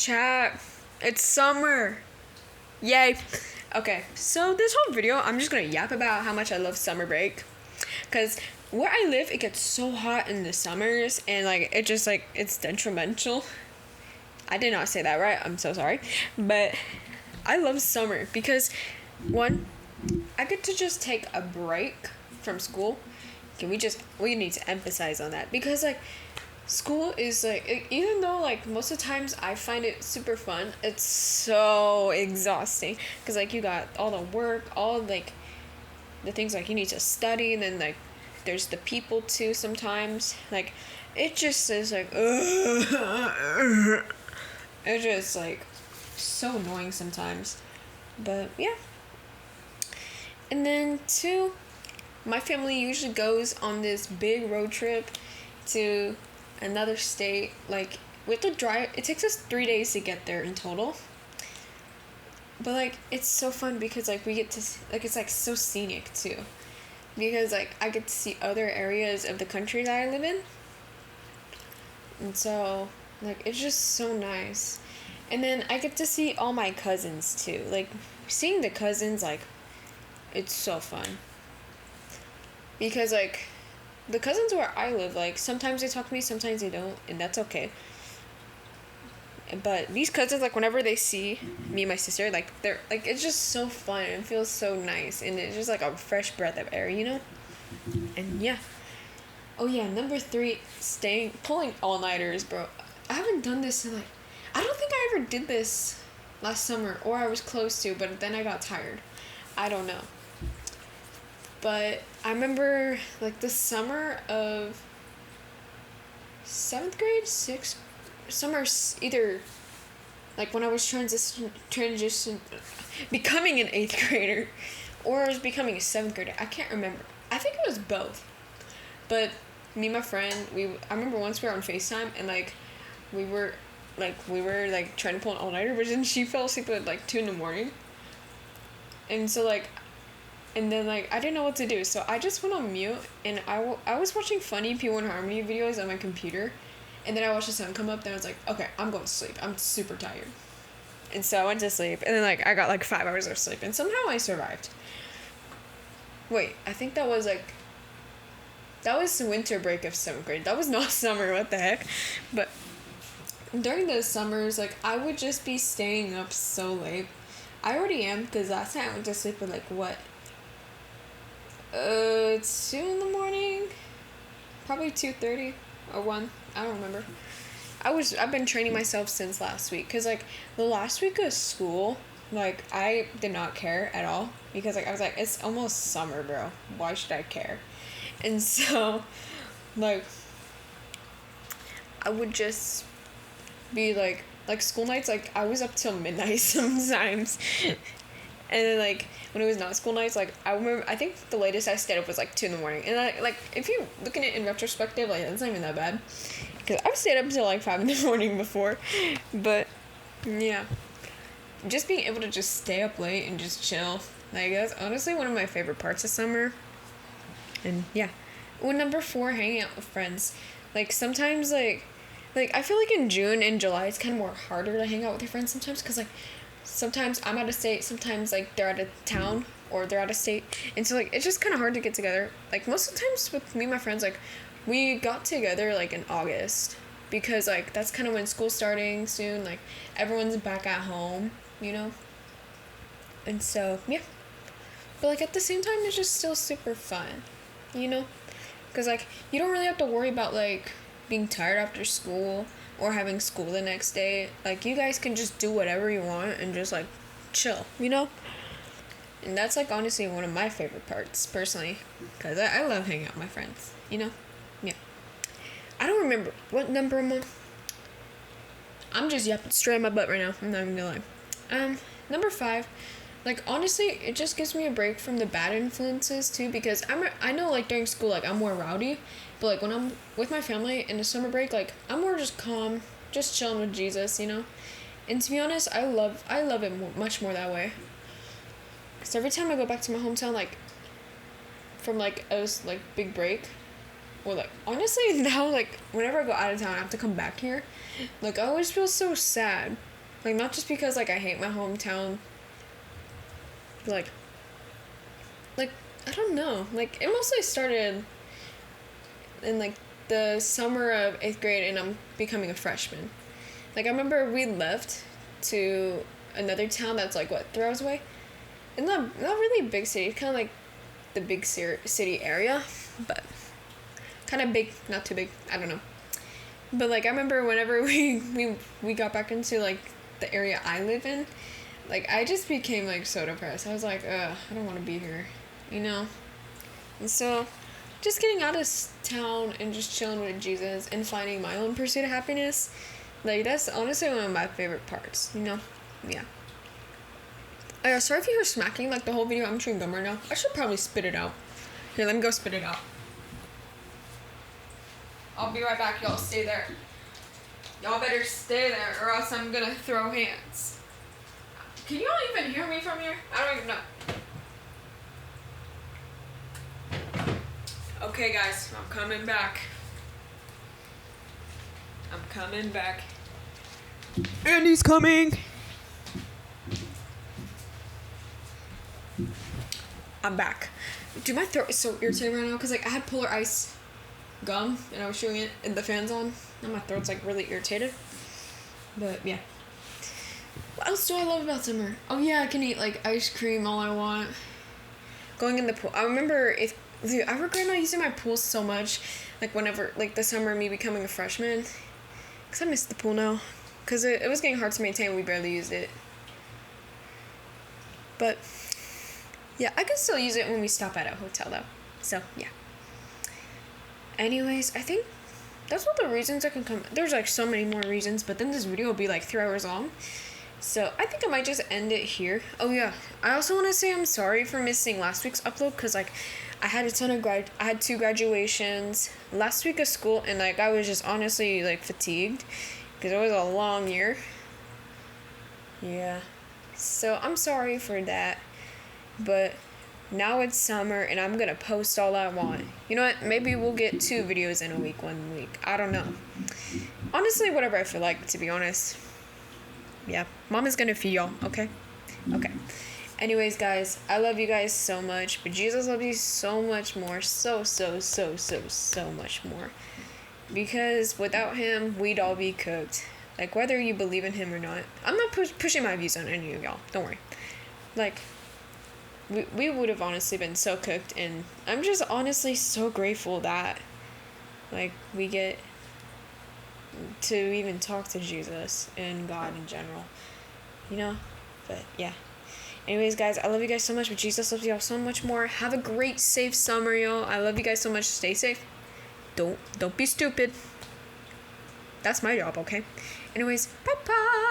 Chat. It's summer. Yay. Okay, so this whole video, I'm just gonna yap about how much I love summer break. Because where I live, it gets so hot in the summers, and like, it just like, it's detrimental. I did not say that right, I'm so sorry. But I love summer because, one, I get to just take a break from school. We need to emphasize on that because like, school is like, even though like most of the times I find it super fun, it's so exhausting because like you got all the work, all like the things like you need to study, and then like there's the people too sometimes. Like it just is like it's just like so annoying sometimes. But yeah. And then two, my family usually goes on this big road trip to another state. Like we have to drive, it takes us 3 days to get there in total, but like it's so fun because like we get to like, it's like so scenic too, because like I get to see other areas of the country that I live in, and so like it's just so nice. And then I get to see all my cousins too. Like seeing the cousins, like it's so fun because like the cousins where I live, like, sometimes they talk to me, sometimes they don't, and that's okay. But these cousins, like, whenever they see me and my sister, like, they're, like, it's just so fun, and it feels so nice, and it's just, like, a fresh breath of air, you know? And, yeah. Oh, yeah, number 3, pulling all-nighters, bro. I haven't done this in, like, I don't think I ever did this last summer, or I was close to, but then I got tired. I don't know. But I remember, like, the summer of 7th grade, 6th, summer, either, like, when I was transition, becoming an 8th grader, or I was becoming a 7th grader. I can't remember. I think it was both. But me and my friend, I remember once we were on FaceTime, and, like, we were trying to pull an all-nighter, but then she fell asleep at, like, 2 in the morning. And so, like, and then, like, I didn't know what to do, so I just went on mute, and I was watching funny P1 Harmony videos on my computer, and then I watched the sun come up, then I was like, okay, I'm going to sleep. I'm super tired. And so I went to sleep, and then, like, I got, like, 5 hours of sleep, and somehow I survived. Wait, I think that was the winter break of 7th grade. That was not summer, what the heck? But during the summers, like, I would just be staying up so late. I already am, because last night I went to sleep at, like, what? 2 in the morning, probably 2:30 or 1. I don't remember. I've been training myself since last week, cause like the last week of school, like I did not care at all because like I was like, it's almost summer, bro. Why should I care? And so, like, I would just be like school nights. Like I was up till midnight sometimes. And then, like, when it was not school nights, like, I think the latest I stayed up was, like, 2 in the morning. And, like, if you look at it in retrospective, like, that's not even that bad. Because I've stayed up until, like, 5 in the morning before. But, yeah. Just being able to just stay up late and just chill. Like, that's honestly one of my favorite parts of summer. And, yeah. Well, number 4, hanging out with friends. Like, sometimes, like, I feel like in June and July, it's kind of more harder to hang out with your friends sometimes. Because, like, sometimes I'm out of state, sometimes, like, they're out of town, or they're out of state, and so, like, it's just kind of hard to get together. Like, most of the times with me and my friends, like, we got together, like, in August, because, like, that's kind of when school's starting soon, like, everyone's back at home, you know, and so, yeah, but, like, at the same time, it's just still super fun, you know, because, like, you don't really have to worry about, like, being tired after school, or having school the next day. Like, you guys can just do whatever you want and just, like, chill, you know? And that's, like, honestly one of my favorite parts, personally. Because I love hanging out with my friends, you know? Yeah. I don't remember what number I'm on. I'm just yapping straight in my butt right now. I'm not even gonna lie. Number 5. Like, honestly, it just gives me a break from the bad influences, too, because I know, like, during school, like, I'm more rowdy, but, like, when I'm with my family in the summer break, like, I'm more just calm, just chilling with Jesus, you know? And to be honest, I love it much more that way. Because every time I go back to my hometown, like, from, like, a, like, big break, or, like, honestly, now, like, whenever I go out of town, I have to come back here, like, I always feel so sad. Like, not just because, like, I hate my hometown. But, like, I don't know. Like, it mostly started in, like, the summer of 8th grade, and I'm becoming a freshman. Like, I remember we left to another town that's, like, what, 3 hours away? It's not really a big city. It's kind of, like, the big city area. But kind of big, not too big. I don't know. But, like, I remember whenever we got back into, like, the area I live in, like, I just became, like, so depressed. I was like, I don't want to be here, you know? And so, just getting out of town and just chilling with Jesus and finding my own pursuit of happiness, like, that's honestly one of my favorite parts, you know? Yeah. Sorry if you hear smacking, like, the whole video. I'm chewing gum right now. I should probably spit it out. Here, let me go spit it out. I'll be right back, y'all. Stay there. Y'all better stay there, or else I'm gonna throw hands. Can y'all even hear me from here? I don't even know. Okay, guys, I'm coming back. I'm coming back. Andy's coming! I'm back. Dude, my throat is so irritated right now, because, like, I had Polar Ice gum, and I was chewing it, and the fan's on. Now my throat's, like, really irritated. But, yeah. What else do I love about summer? Oh, yeah, I can eat, like, ice cream all I want. Going in the pool. I remember, dude, I regret not using my pool so much. Like, whenever, like, the summer of me becoming a freshman. Because I miss the pool now. Because it was getting hard to maintain. We barely used it. But, yeah, I can still use it when we stop at a hotel, though. So, yeah. Anyways, I think that's all the reasons I can come. There's, like, so many more reasons, but then this video will be, like, 3 hours long. So, I think I might just end it here. Oh, yeah. I also want to say I'm sorry for missing last week's upload, because, like, I had a ton of I had 2 graduations last week of school, and, like, I was just honestly, like, fatigued, because it was a long year. Yeah. So, I'm sorry for that, but now it's summer, and I'm gonna post all I want. You know what? Maybe we'll get 2 videos in a week, 1 week. I don't know. Honestly, whatever I feel like, to be honest. Yeah. Mom is gonna feed y'all, okay? Okay. Anyways, guys, I love you guys so much, but Jesus loves you so much more. So much more. Because without him, we'd all be cooked. Like, whether you believe in him or not. I'm not pushing my views on any of y'all. Don't worry. Like, we would have honestly been so cooked, and I'm just honestly so grateful that, like, we get to even talk to Jesus and God in general, you know? But, yeah. Anyways, guys, I love you guys so much, but Jesus loves y'all so much more. Have a great, safe summer, y'all. I love you guys so much. Stay safe. Don't be stupid. That's my job, okay? Anyways, bye-bye.